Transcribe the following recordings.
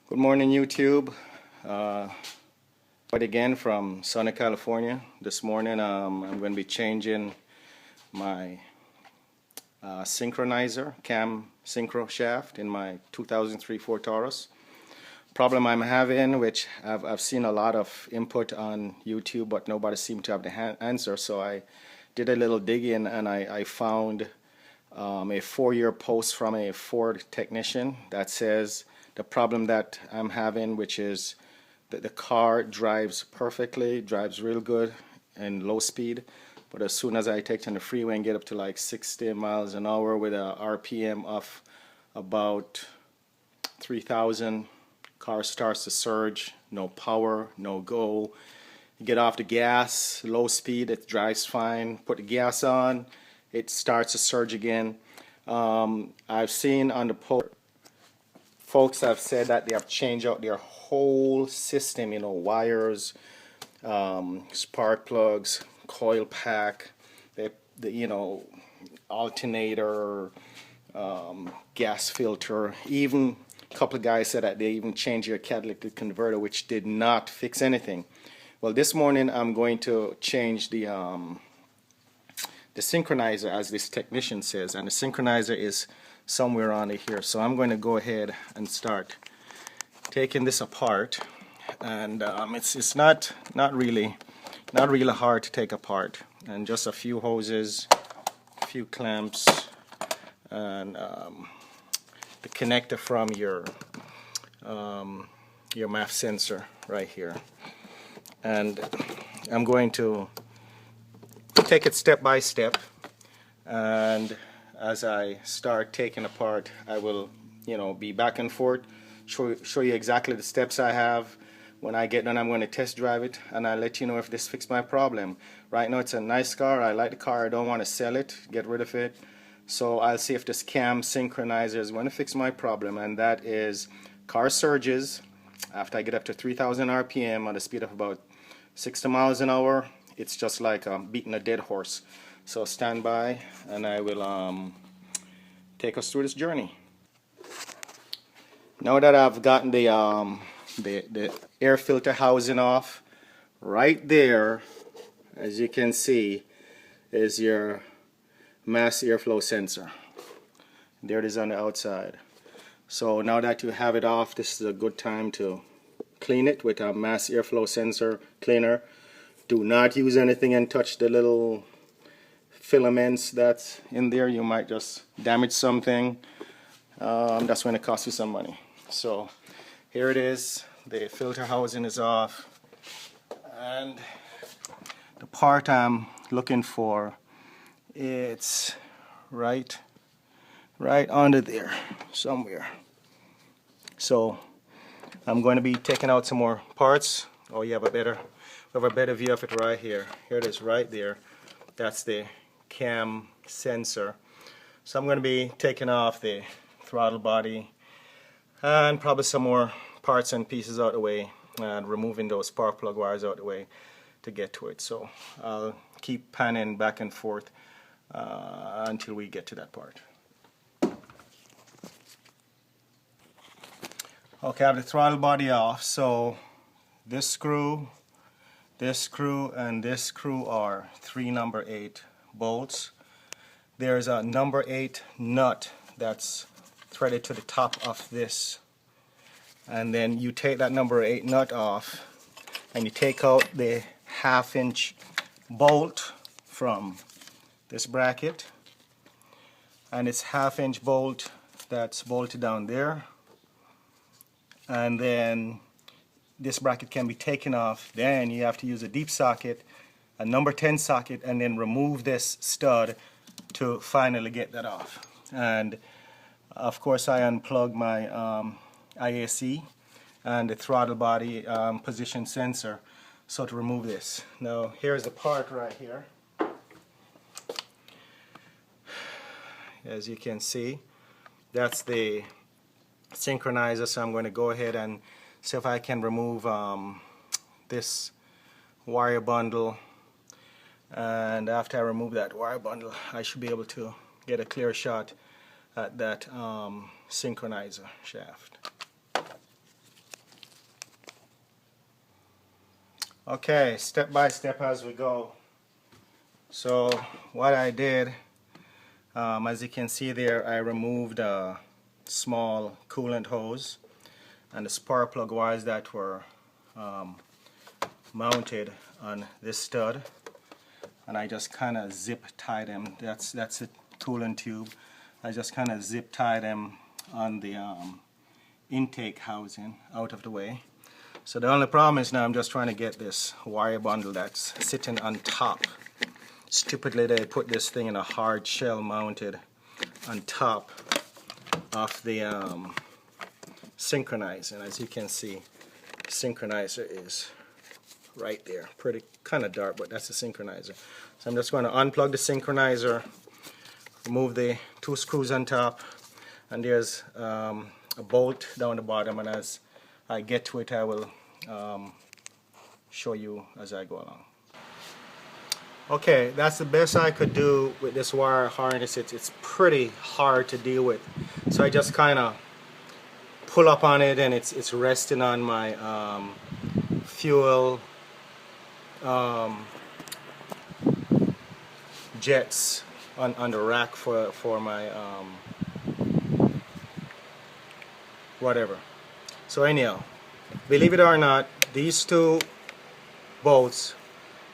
Good morning, YouTube. But again from sunny California. This morning I'm going to be changing my synchronizer cam synchro shaft in my 2003 Ford Taurus. Problem I'm having, which I've seen a lot of input on YouTube, but nobody seemed to have the answer. So I did a little digging and I found a 4-year post from a Ford technician that says the problem that I'm having, which is that the car drives perfectly, drives real good in low speed, but as soon as I take it on the freeway and get up to like 60 miles an hour with a RPM of about 3,000, car starts to surge, no power, no go. You get off the gas, low speed, it drives fine. Put the gas on, it starts to surge again. I've seen on the post, folks have said that they have changed out their whole system, wires, spark plugs, coil pack, alternator, gas filter. Even a couple of guys said that they even changed their catalytic converter, which did not fix anything. Well, this morning I'm going to change the synchronizer, as this technician says, and the synchronizer is somewhere on here. So I'm going to go ahead and start taking this apart, and it's not really hard to take apart, and just a few hoses, a few clamps, and the connector from your MAF sensor right here. And I'm going to take it step by step, and as I start taking apart, I will, be back and forth, show you exactly the steps I have. When I get done, I'm going to test drive it, and I'll let you know if this fixed my problem. Right now, it's a nice car. I like the car. I don't want to sell it, get rid of it. So I'll see if this cam synchronizer is going to fix my problem, and that is car surges after I get up to 3,000 RPM at a speed of about 60 miles an hour. It's just like beating a dead horse. So stand by, and I will take us through this journey. Now that I've gotten the air filter housing off, right there, as you can see, is your mass airflow sensor. There it is on the outside. So now that you have it off, this is a good time to clean it with a mass airflow sensor cleaner. Do not use anything and touch the little filaments that's in there. You might just damage something. That's when it costs you some money. So here it is. The filter housing is off, and the part I'm looking for, it's right under there somewhere. So I'm going to be taking out some more parts. Oh, you have a better view of it right here. Here it is right there. That's the cam sensor. So I'm going to be taking off the throttle body and probably some more parts and pieces out of the way, and removing those spark plug wires out of the way to get to it. So I'll keep panning back and forth until we get to that part. Okay, I have the throttle body off. So this screw, and this screw are 3 number 8 bolts. There's a number 8 nut that's threaded to the top of this, and then you take that number 8 nut off, and you take out the 1/2 inch bolt from this bracket, and it's 1/2 inch bolt that's bolted down there, and then this bracket can be taken off. Then you have to use a deep socket, a number 10 socket, and then remove this stud to finally get that off. And of course I unplug my IAC and the throttle body position sensor, so to remove this. Now here's the part right here. As you can see, that's the synchronizer. So I'm going to go ahead and see if I can remove this wire bundle, and after I remove that wire bundle, I should be able to get a clear shot at that synchronizer shaft. Okay, step by step as we go. So what I did, as you can see there, I removed a small coolant hose and the spark plug wires that were mounted on this stud, and I just kind of zip tie them. That's a coolant tube. I just kind of zip tie them on the intake housing out of the way. So the only problem is now I'm just trying to get this wire bundle that's sitting on top. Stupidly they put this thing in a hard shell mounted on top of the synchronizer, and as you can see, synchronizer is right there. Pretty kind of dark, but that's the synchronizer. So I'm just going to unplug the synchronizer, remove the 2 screws on top, and there's a bolt down the bottom, and as I get to it I will show you as I go along. Okay, that's the best I could do with this wire harness. It's pretty hard to deal with, so I just kind of pull up on it, and it's resting on my fuel jets on the rack for my whatever. So anyhow, believe it or not, these 2 bolts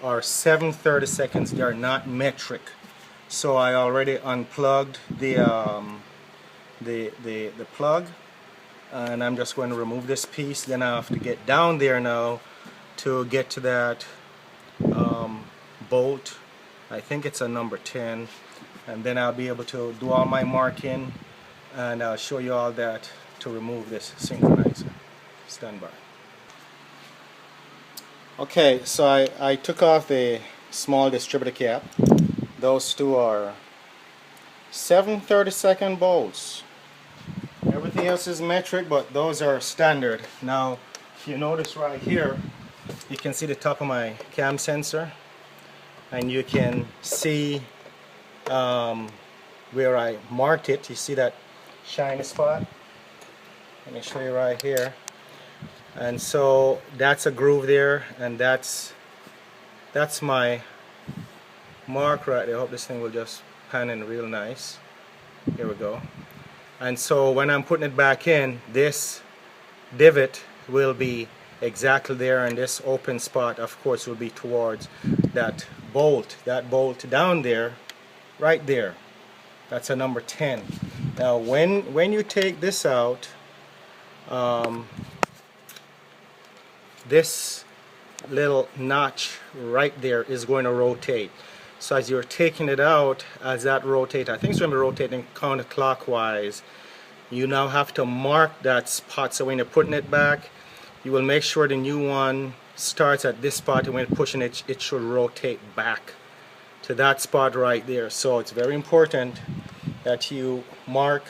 are 7/32. They are not metric. So I already unplugged the plug, and I'm just going to remove this piece. Then I have to get down there now to get to that bolt. I think it's a number 10, and then I'll be able to do all my marking, and I'll show you all that to remove this synchronizer. Stand by. Okay, so I took off the small distributor cap. Those 2 are 7/32 bolts. Everything else is metric, but those are standard. Now, if you notice right here, you can see the top of my cam sensor, and you can see where I marked it. You see that shiny spot? Let me show you right here. And so that's a groove there, and that's my mark right there. I hope this thing will just pan in real nice. Here we go. And so when I'm putting it back in, this divot will be exactly there, and this open spot of course will be towards that bolt down there, right there. That's a number 10. Now when you take this out, this little notch right there is going to rotate. So as you're taking it out, as that rotates, I think it's going to be rotating counterclockwise. You now have to mark that spot, so when you're putting it back, you will make sure the new one starts at this spot, and when you're pushing it, it should rotate back to that spot right there. So it's very important that you mark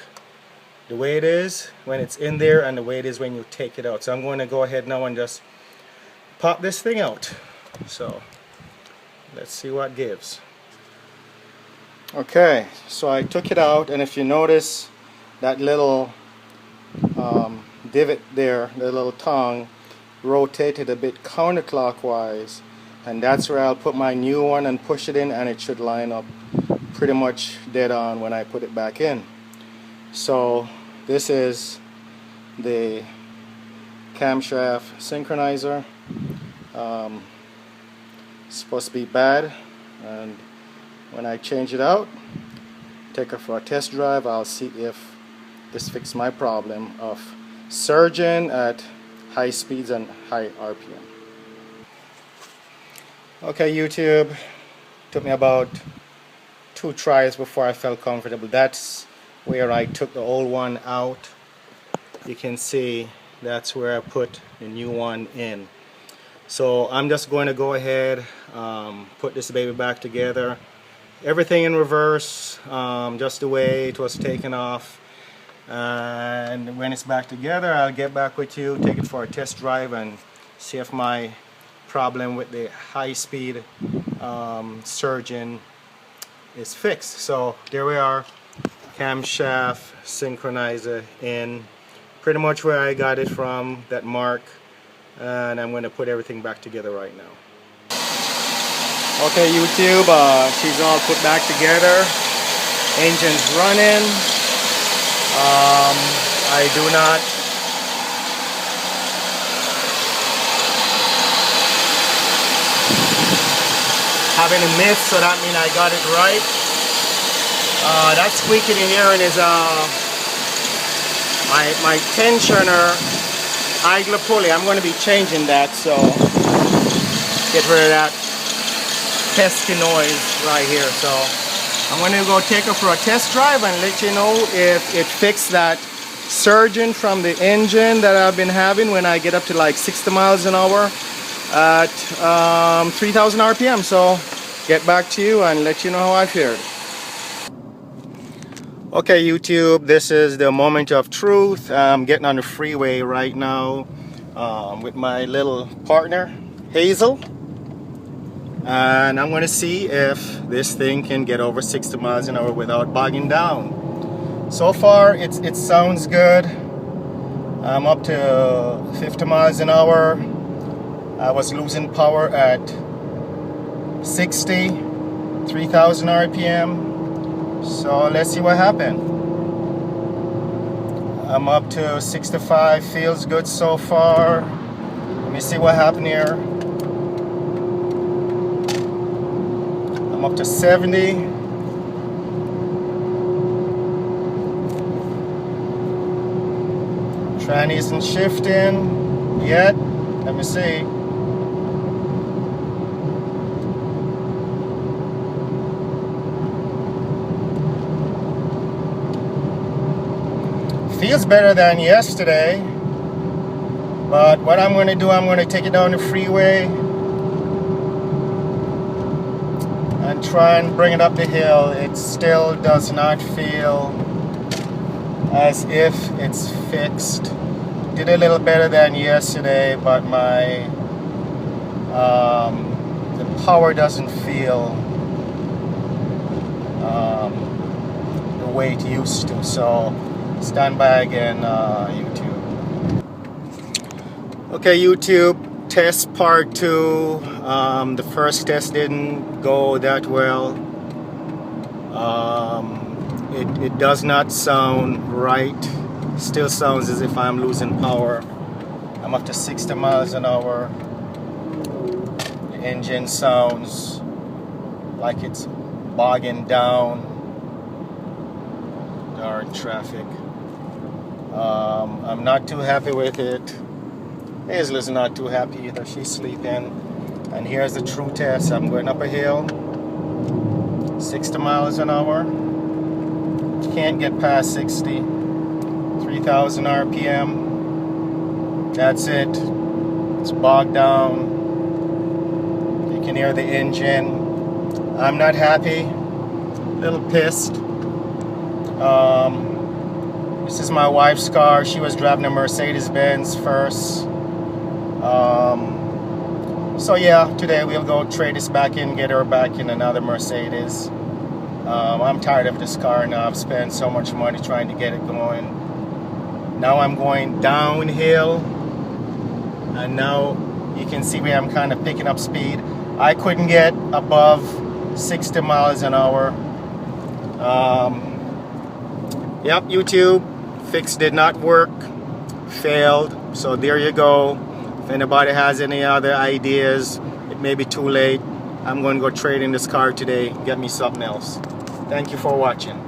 the way it is when it's in there and the way it is when you take it out. So I'm going to go ahead now and just pop this thing out. So let's see what gives. Okay, so I took it out, and if you notice that little divot there, the little tongue, rotated a bit counterclockwise, and that's where I'll put my new one and push it in, and it should line up pretty much dead on when I put it back in. So this is the camshaft synchronizer. It's supposed to be bad, and when I change it out, take it for a test drive, I'll see if this fixes my problem of surging at high speeds and high RPM. Okay, YouTube, took me about 2 tries before I felt comfortable. That's where I took the old one out. You can see that's where I put the new one in. So I'm just going to go ahead, put this baby back together. Everything in reverse, just the way it was taken off. And when it's back together, I'll get back with you, take it for a test drive, and see if my problem with the high-speed surging is fixed. So there we are, camshaft synchronizer in pretty much where I got it from, that mark and I'm going to put everything back together right now. Okay, YouTube, she's all put back together. Engine's running. I do not have any myths, so that means I got it right. That squeaky you're hearing is my tensioner idler pulley. I'm going to be changing that, so get rid of that pesky noise right here. So I'm going to go take her for a test drive and let you know if it fixed that surging from the engine that I've been having when I get up to like 60 miles an hour at 3,000 RPM. So get back to you and let you know how I fared. Okay, YouTube, this is the moment of truth. I'm getting on the freeway right now with my little partner, Hazel. And I'm going to see if this thing can get over 60 miles an hour without bogging down. So far, it sounds good. I'm up to 50 miles an hour. I was losing power at 60, 3,000 RPM. So let's see what happened. I'm up to 65, feels good so far. Let me see what happened here. I'm up to 70. Tranny isn't shifting yet. Let me see. Feels better than yesterday, but what I'm going to do, I'm going to take it down the freeway and try and bring it up the hill. It still does not feel as if it's fixed. Did a little better than yesterday, but my the power doesn't feel the way it used to. So stand by again, YouTube. Okay, YouTube, test part 2. The first test didn't go that well. It does not sound right. Still sounds as if I'm losing power. I'm up to 60 miles an hour. The engine sounds like it's bogging down. Darn traffic. I'm not too happy with it. Hazel is not too happy either. She's sleeping. And here's the true test. I'm going up a hill, 60 miles an hour. Can't get past 60. 3,000 RPM. That's it. It's bogged down. You can hear the engine. I'm not happy. A little pissed. This is my wife's car. She was driving a Mercedes-Benz first. So yeah, today we'll go trade this back in, get her back in another Mercedes. I'm tired of this car now. I've spent so much money trying to get it going. Now I'm going downhill, and now you can see where I'm kind of picking up speed. I couldn't get above 60 miles an hour. Yep, YouTube, fix did not work, failed. So there you go. If anybody has any other ideas, it may be too late. I'm going to go trade in this car today, get me something else. Thank you for watching.